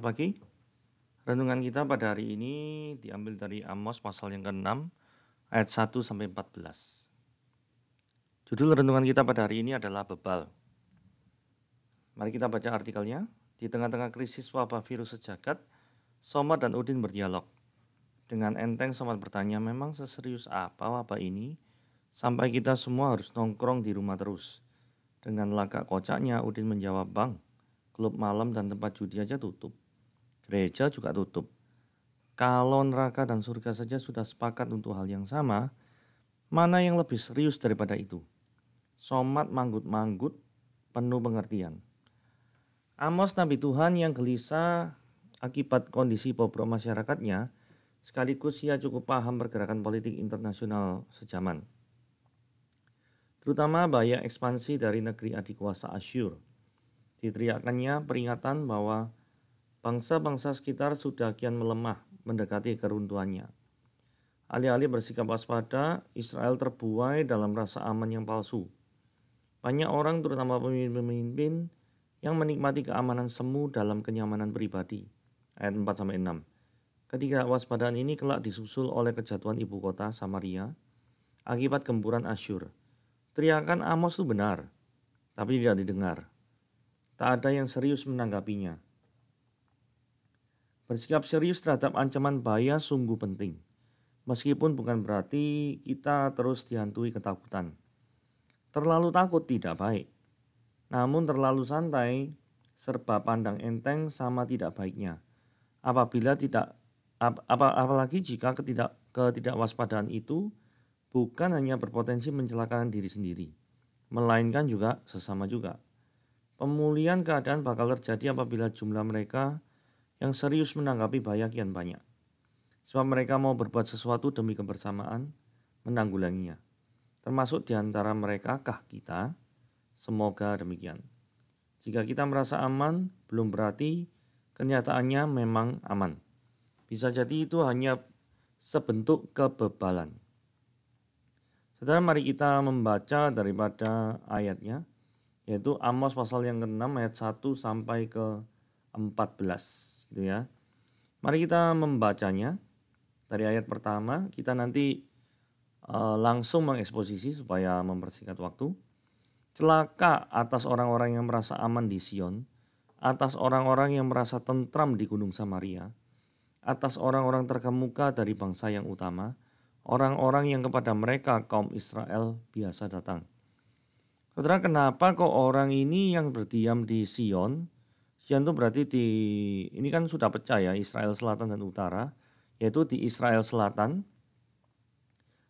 Selamat pagi. Renungan kita pada hari ini diambil dari Amos pasal yang ke-6 ayat 1 sampai 14. Judul renungan kita pada hari ini adalah bebal. Mari kita baca artikelnya. Di tengah-tengah krisis wabah virus sejagat, Somad dan Udin berdialog. Dengan enteng Somad bertanya, memang seserius apa wabah ini sampai kita semua harus nongkrong di rumah terus. Dengan lagak kocaknya Udin menjawab, Bang, klub malam dan tempat judi aja tutup. Gereja juga tutup. Kalau neraka dan surga saja sudah sepakat untuk hal yang sama, mana yang lebih serius daripada itu? Somad manggut-manggut, penuh pengertian. Amos Nabi Tuhan yang gelisah akibat kondisi bobrok masyarakatnya, sekaligus ia cukup paham pergerakan politik internasional sejaman. Terutama bahaya ekspansi dari negeri adikuasa Asyur. Diteriakannya peringatan bahwa bangsa-bangsa sekitar sudah kian melemah mendekati keruntuhannya. Alih-alih bersikap waspada, Israel terbuai dalam rasa aman yang palsu. Banyak orang, terutama pemimpin-pemimpin, yang menikmati keamanan semu dalam kenyamanan pribadi. Ayat 4-6. Ketidakwaspadaan ini kelak disusul oleh kejatuhan ibu kota Samaria akibat gempuran Asyur. Teriakan Amos itu benar, tapi tidak didengar. Tak ada yang serius menanggapinya. Bersikap serius terhadap ancaman bahaya sungguh penting. Meskipun bukan berarti kita terus dihantui ketakutan. Terlalu takut tidak baik. Namun terlalu santai, serba pandang enteng sama tidak baiknya. Apalagi jika ketidakwaspadaan itu bukan hanya berpotensi mencelakakan diri sendiri, melainkan juga sesama juga. Pemulihan keadaan bakal terjadi apabila jumlah mereka yang serius menanggapi bahaya kian banyak. Sebab mereka mau berbuat sesuatu demi kebersamaan, menanggulanginya. Termasuk di antara mereka kah kita? Semoga demikian. Jika kita merasa aman, belum berarti kenyataannya memang aman. Bisa jadi itu hanya sebentuk kebebalan. Saudara, mari kita membaca daripada ayatnya, yaitu Amos pasal yang ke-6 ayat 1 sampai ke 14 gitu ya. Mari kita membacanya dari ayat pertama. Kita nanti langsung mengeksposisi supaya mempersingkat waktu. Celaka atas orang-orang yang merasa aman di Sion, atas orang-orang yang merasa tentram di Gunung Samaria, atas orang-orang terkemuka dari bangsa yang utama, orang-orang yang kepada mereka kaum Israel biasa datang. Saudara, kenapa kok orang ini yang berdiam di Sion? Sion itu berarti ini kan sudah pecah ya, Israel Selatan dan Utara, yaitu di Israel Selatan.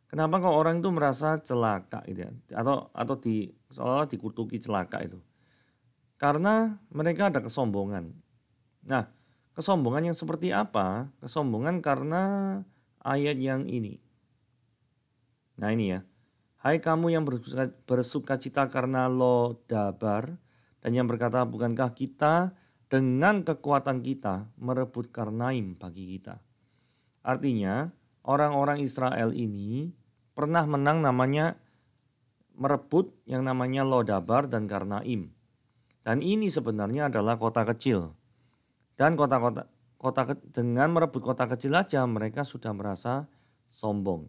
Kenapa kok orang itu merasa celaka gitu ya? Atau seolah dikutuki celaka itu? Karena mereka ada kesombongan. Nah, kesombongan yang seperti apa? Kesombongan karena ayat yang ini. Nah, ini ya. Hai kamu yang bersuka cita karena lo dabar, dan yang berkata, bukankah kita dengan kekuatan kita merebut Karnaim bagi kita. Artinya orang-orang Israel ini pernah menang namanya merebut yang namanya Lodabar dan Karnaim. Dan ini sebenarnya adalah kota kecil. Dan dengan merebut kota kecil aja mereka sudah merasa sombong.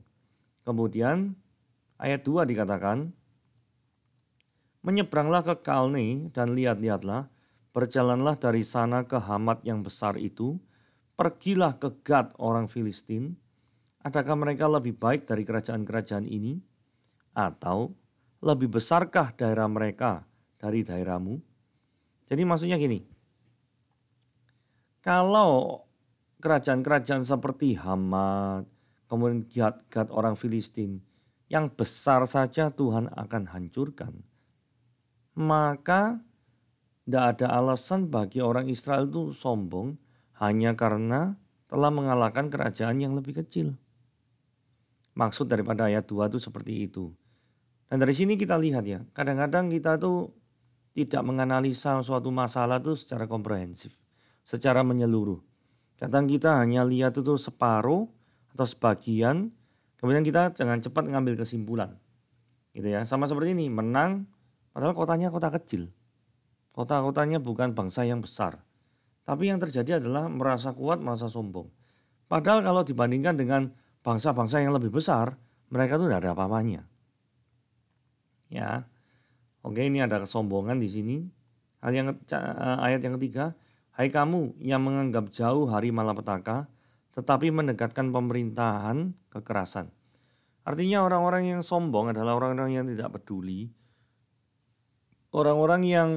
Kemudian ayat 2 dikatakan, menyeberanglah ke Kalne dan lihat-lihatlah, berjalanlah dari sana ke Hamat yang besar itu, pergilah ke Gad orang Filistin. Adakah mereka lebih baik dari kerajaan-kerajaan ini? Atau lebih besarkah daerah mereka dari daerahmu? Jadi maksudnya gini, kalau kerajaan-kerajaan seperti Hamat, kemudian Gad orang Filistin, yang besar saja Tuhan akan hancurkan, maka tidak ada alasan bagi orang Israel itu sombong hanya karena telah mengalahkan kerajaan yang lebih kecil. Maksud daripada ayat 2 itu seperti itu. Dan dari sini kita lihat ya, kadang-kadang kita tuh tidak menganalisa suatu masalah itu secara komprehensif, secara menyeluruh. Kadang kita hanya lihat itu separuh atau sebagian, kemudian kita jangan cepat ngambil kesimpulan. Gitu ya, sama seperti ini, menang padahal kotanya kota kecil. Kota-kotanya bukan bangsa yang besar. Tapi yang terjadi adalah merasa kuat, merasa sombong. Padahal kalau dibandingkan dengan bangsa-bangsa yang lebih besar, mereka tuh tidak ada apa-apanya. Ya, oke, ini ada kesombongan di sini. Ayat yang ketiga, hai kamu yang menganggap jauh hari malapetaka, tetapi mendekatkan pemerintahan kekerasan. Artinya orang-orang yang sombong adalah orang-orang yang tidak peduli, orang-orang yang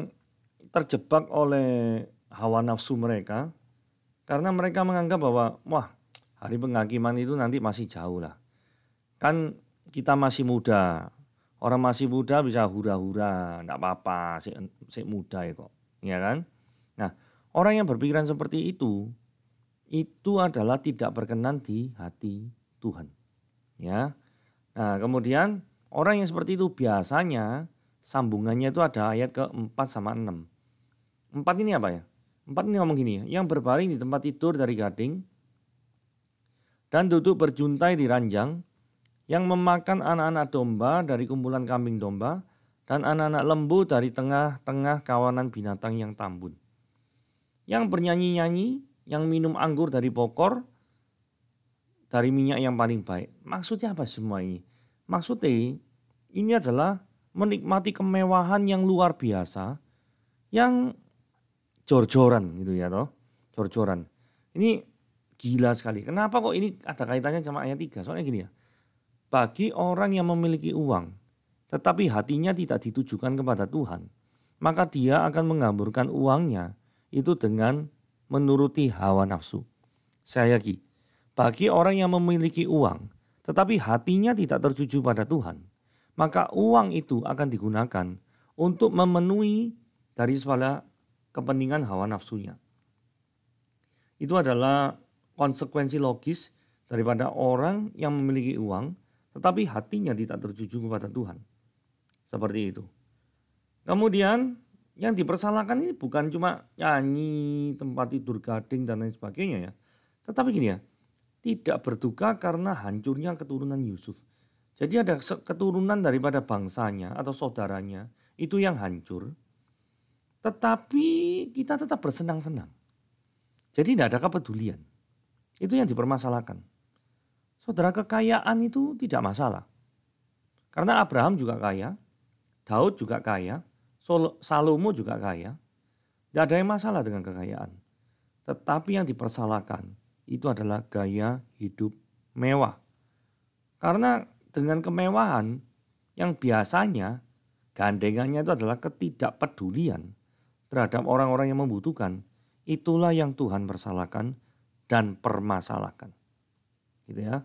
terjebak oleh hawa nafsu mereka, karena mereka menganggap bahwa wah, hari penghakiman itu nanti masih jauh lah. Kan kita masih muda, orang masih muda bisa hura-hura, enggak apa-apa, si muda ya kok, ya kan? Nah, orang yang berpikiran seperti itu adalah tidak berkenan di hati Tuhan, ya. Nah, kemudian orang yang seperti itu biasanya sambungannya itu ada ayat ke-4 sama 6. 4 ini apa ya? 4 ini ngomong gini ya, yang berbaring di tempat tidur dari gading dan duduk berjuntai di ranjang, yang memakan anak-anak domba dari kumpulan kambing domba dan anak-anak lembu dari tengah-tengah kawanan binatang yang tambun. Yang bernyanyi-nyanyi, yang minum anggur dari pokor, dari minyak yang paling baik. Maksudnya apa semua ini? Maksudnya ini adalah menikmati kemewahan yang luar biasa, yang jor-joran gitu ya toh, jor-joran. Ini gila sekali. Kenapa kok ini ada kaitannya sama ayat 3? Soalnya gini ya, bagi orang yang memiliki uang, tetapi hatinya tidak ditujukan kepada Tuhan, maka dia akan menghamburkan uangnya itu dengan menuruti hawa nafsu. Saya lagi, bagi orang yang memiliki uang, tetapi hatinya tidak tertuju pada Tuhan, maka uang itu akan digunakan untuk memenuhi dari segala kepentingan hawa nafsunya. Itu adalah konsekuensi logis daripada orang yang memiliki uang, tetapi hatinya tidak tertuju kepada Tuhan. Seperti itu. Kemudian yang dipersalahkan ini bukan cuma nyanyi, tempat tidur gading dan lain sebagainya ya. Tetapi gini ya, tidak berduka karena hancurnya keturunan Yusuf. Jadi ada keturunan daripada bangsanya atau saudaranya itu yang hancur. Tetapi kita tetap bersenang-senang. Jadi tidak ada kepedulian. Itu yang dipermasalahkan. Saudara, kekayaan itu tidak masalah. Karena Abraham juga kaya, Daud juga kaya, Salomo juga kaya. Tidak ada yang masalah dengan kekayaan. Tetapi yang dipersalahkan itu adalah gaya hidup mewah. Karena dengan kemewahan yang biasanya gandengannya itu adalah ketidakpedulian terhadap orang-orang yang membutuhkan. Itulah yang Tuhan persalahkan dan permasalahkan. Gitu ya.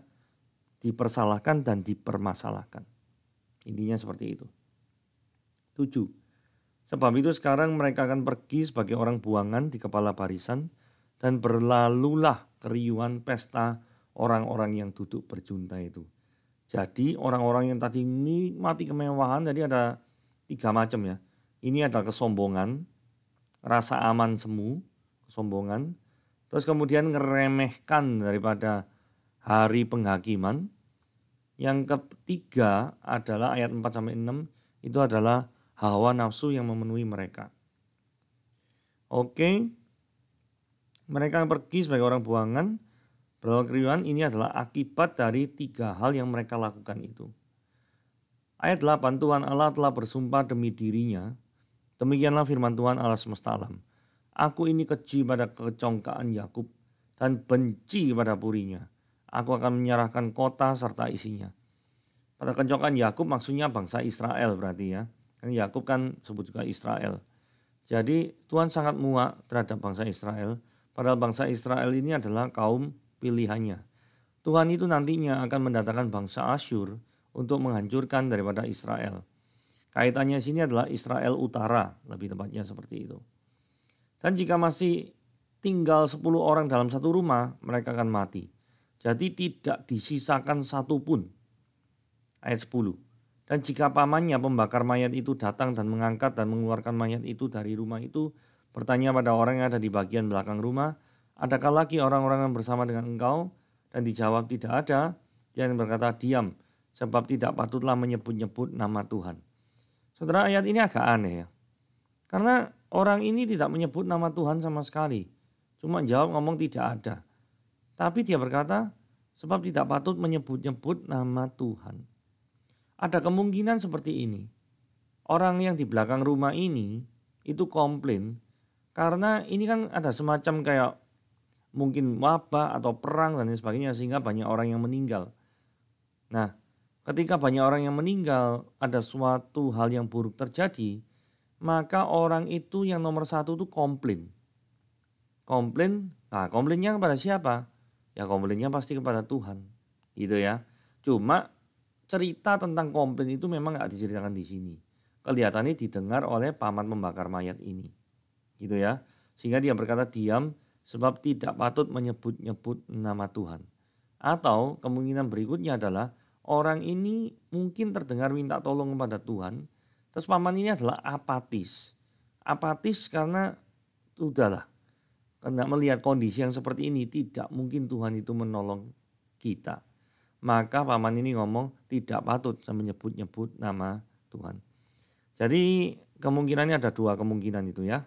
Dipersalahkan dan dipermasalahkan. Intinya seperti itu. 7. Sebab itu sekarang mereka akan pergi sebagai orang buangan di kepala barisan dan berlalulah keriuhan pesta orang-orang yang duduk berjunta itu. Jadi orang-orang yang tadi nikmati kemewahan, jadi ada 3 macam ya. Ini adalah kesombongan, rasa aman semu, kesombongan. Terus kemudian ngeremehkan daripada hari penghakiman. Yang ketiga adalah ayat 4-6, itu adalah hawa nafsu yang memenuhi mereka. Oke, mereka pergi sebagai orang buangan, berlalu keriuhan, ini adalah akibat dari 3 hal yang mereka lakukan itu. Ayat 8, Tuhan Allah telah bersumpah demi dirinya, demikianlah firman Tuhan Allah semesta alam. Aku ini keji pada kecongkaan Yakub dan benci pada purinya. Aku akan menyerahkan kota serta isinya. Pada kecongkaan Yakub maksudnya bangsa Israel berarti ya. Yakub kan sebut juga Israel. Jadi Tuhan sangat muak terhadap bangsa Israel. Padahal bangsa Israel ini adalah kaum pilihannya. Tuhan itu nantinya akan mendatangkan bangsa Asyur untuk menghancurkan daripada Israel. Kaitannya sini adalah Israel Utara, lebih tepatnya seperti itu. Dan jika masih tinggal 10 orang dalam satu rumah, mereka akan mati. Jadi tidak disisakan satupun. Ayat 10. Dan jika pamannya pembakar mayat itu datang dan mengangkat dan mengeluarkan mayat itu dari rumah itu, bertanya pada orang yang ada di bagian belakang rumah, adakah lagi orang-orang yang bersama dengan engkau? Dan dijawab tidak ada. Dia yang berkata diam, sebab tidak patutlah menyebut-nyebut nama Tuhan. Saudara, ayat ini agak aneh ya. Karena orang ini tidak menyebut nama Tuhan sama sekali. Cuma jawab ngomong tidak ada. Tapi dia berkata, sebab tidak patut menyebut-nyebut nama Tuhan. Ada kemungkinan seperti ini. Orang yang di belakang rumah ini itu komplain karena ini kan ada semacam kayak mungkin wabah atau perang dan lain sebagainya sehingga banyak orang yang meninggal. Nah, ketika banyak orang yang meninggal, ada suatu hal yang buruk terjadi, maka orang itu yang nomor satu itu komplain. Nah komplainnya kepada siapa? Ya komplainnya pasti kepada Tuhan, gitu ya. Cuma cerita tentang komplain itu memang nggak diceritakan di sini. Kelihatannya didengar oleh paman pembakar mayat ini, gitu ya. Sehingga dia berkata diam sebab tidak patut menyebut-nyebut nama Tuhan. Atau kemungkinan berikutnya adalah orang ini mungkin terdengar minta tolong kepada Tuhan, terus paman ini adalah apatis. Apatis karena sudahlah, karena melihat kondisi yang seperti ini tidak mungkin Tuhan itu menolong kita. Maka paman ini ngomong tidak patut menyebut-nyebut nama Tuhan. Jadi kemungkinannya ada dua kemungkinan itu ya.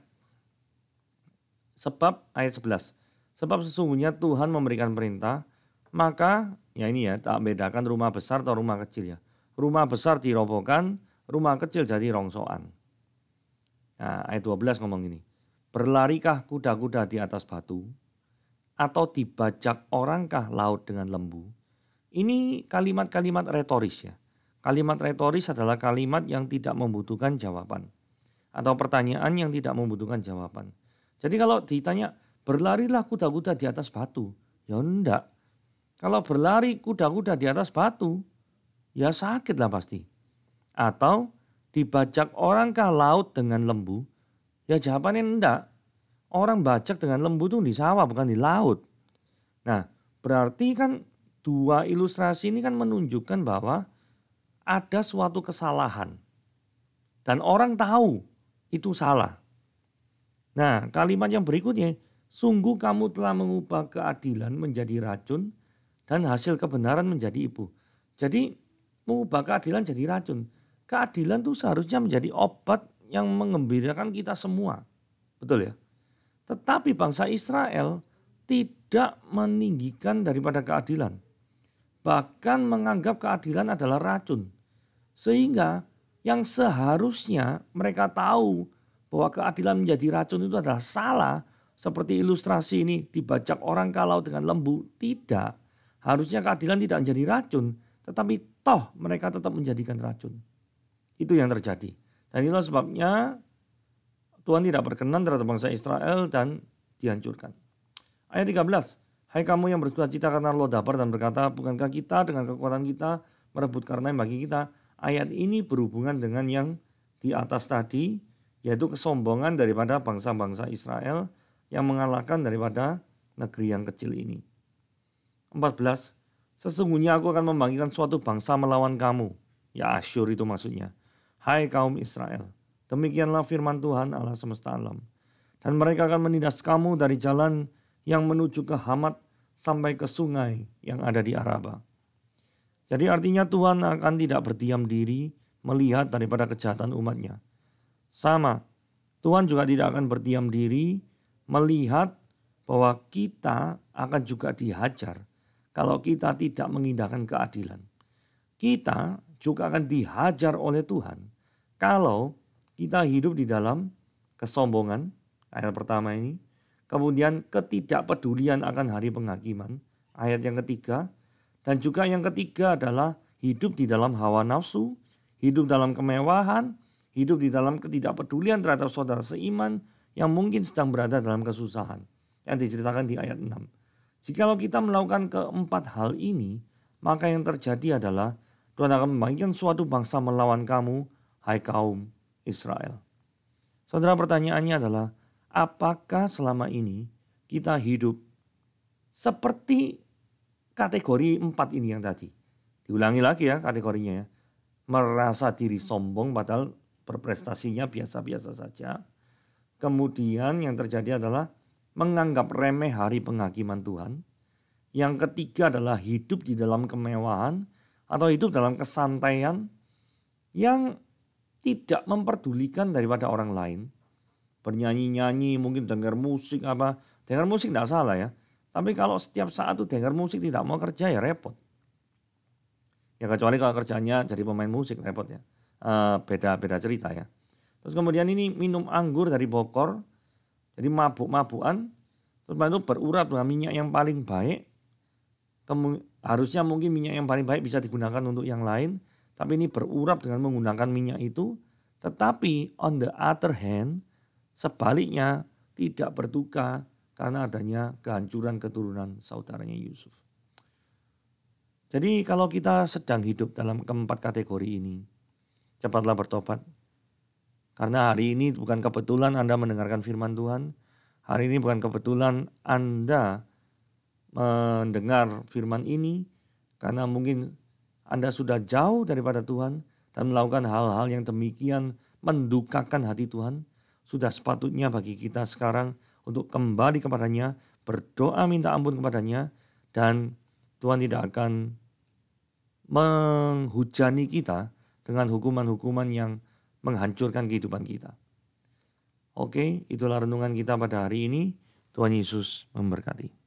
Sebab ayat 11. Sebab sesungguhnya Tuhan memberikan perintah, maka ya ini ya tak bedakan rumah besar atau rumah kecil ya. Rumah besar dirobohkan, rumah kecil jadi rongsokan. Nah, ayat 12 ngomong gini. Berlarikah kuda-kuda di atas batu? Atau dibajak orangkah laut dengan lembu? Ini kalimat-kalimat retoris ya. Kalimat retoris adalah kalimat yang tidak membutuhkan jawaban. Atau pertanyaan yang tidak membutuhkan jawaban. Jadi kalau ditanya berlarilah kuda-kuda di atas batu. Ya enggak. Kalau berlari kuda-kuda di atas batu ya sakit lah pasti. Atau dibajak orangkah laut dengan lembu? Ya jawabannya enggak. Orang bajak dengan lembu itu di sawah bukan di laut. Nah berarti kan dua ilustrasi ini kan menunjukkan bahwa ada suatu kesalahan. Dan orang tahu itu salah. Nah kalimat yang berikutnya, sungguh kamu telah mengubah keadilan menjadi racun dan hasil kebenaran menjadi ibu. Jadi mengubah keadilan jadi racun. Keadilan itu seharusnya menjadi obat yang mengembirakan kita semua. Betul ya? Tetapi bangsa Israel tidak meninggikan daripada keadilan. Bahkan menganggap keadilan adalah racun. Sehingga yang seharusnya mereka tahu bahwa keadilan menjadi racun itu adalah salah. Seperti ilustrasi ini dibajak orang kalau dengan lembu. Tidak. Harusnya keadilan tidak menjadi racun. Tetapi toh mereka tetap menjadikan racun. Itu yang terjadi. Dan itulah sebabnya Tuhan tidak berkenan terhadap bangsa Israel dan dihancurkan. Ayat 13. Hai kamu yang bersuka cita karena Lodabar dan berkata, bukankah kita dengan kekuatan kita merebut karena yang bagi kita? Ayat ini berhubungan dengan yang di atas tadi, yaitu kesombongan daripada bangsa-bangsa Israel yang mengalahkan daripada negeri yang kecil ini. 14. Sesungguhnya aku akan membangkitkan suatu bangsa melawan kamu. Ya Asyur itu maksudnya. Hai kaum Israel. Demikianlah firman Tuhan Allah semesta alam. Dan mereka akan menindas kamu dari jalan yang menuju ke Hamat sampai ke sungai yang ada di Araba. Jadi artinya Tuhan akan tidak berdiam diri melihat daripada kejahatan umatnya. Sama, Tuhan juga tidak akan berdiam diri melihat bahwa kita akan juga dihajar kalau kita tidak mengindahkan keadilan. Kita juga akan dihajar oleh Tuhan kalau kita hidup di dalam kesombongan, ayat pertama ini. Kemudian ketidakpedulian akan hari penghakiman, ayat yang ketiga. Dan juga yang ketiga adalah hidup di dalam hawa nafsu, hidup dalam kemewahan, hidup di dalam ketidakpedulian terhadap saudara seiman yang mungkin sedang berada dalam kesusahan. Yang diceritakan di ayat 6. Jikalau kita melakukan keempat hal ini, maka yang terjadi adalah Tuhan akan membangkitkan suatu bangsa melawan kamu, hai kaum Israel. Saudara, pertanyaannya adalah, apakah selama ini kita hidup seperti kategori 4 ini yang tadi? Diulangi lagi ya kategorinya ya. Merasa diri sombong padahal berprestasinya biasa-biasa saja. Kemudian yang terjadi adalah menganggap remeh hari penghakiman Tuhan. Yang ketiga adalah hidup di dalam kemewahan atau hidup dalam kesantaian yang tidak memperdulikan daripada orang lain. Bernyanyi-nyanyi, mungkin dengar musik apa, Dengar musik tidak salah ya. Tapi kalau setiap saat tuh dengar musik tidak mau kerja ya repot. Ya kecuali kalau kerjanya jadi pemain musik repot ya. Beda cerita ya. Terus kemudian ini minum anggur dari bokor. Jadi mabuk-mabukan. Terus itu berurap dengan minyak yang paling baik. Harusnya mungkin minyak yang paling baik bisa digunakan untuk yang lain. Tapi ini berurap dengan menggunakan minyak itu. Tetapi on the other hand, sebaliknya tidak berduka karena adanya kehancuran keturunan saudaranya Yusuf. Jadi kalau kita sedang hidup dalam keempat kategori ini, cepatlah bertobat. Karena hari ini bukan kebetulan Anda mendengarkan firman Tuhan. Hari ini bukan kebetulan Anda mendengar firman ini. Karena mungkin Anda sudah jauh daripada Tuhan dan melakukan hal-hal yang demikian mendukakan hati Tuhan. Sudah sepatutnya bagi kita sekarang untuk kembali kepadanya, berdoa minta ampun kepadanya, dan Tuhan tidak akan menghujani kita dengan hukuman-hukuman yang menghancurkan kehidupan kita. Oke, itulah renungan kita pada hari ini. Tuhan Yesus memberkati.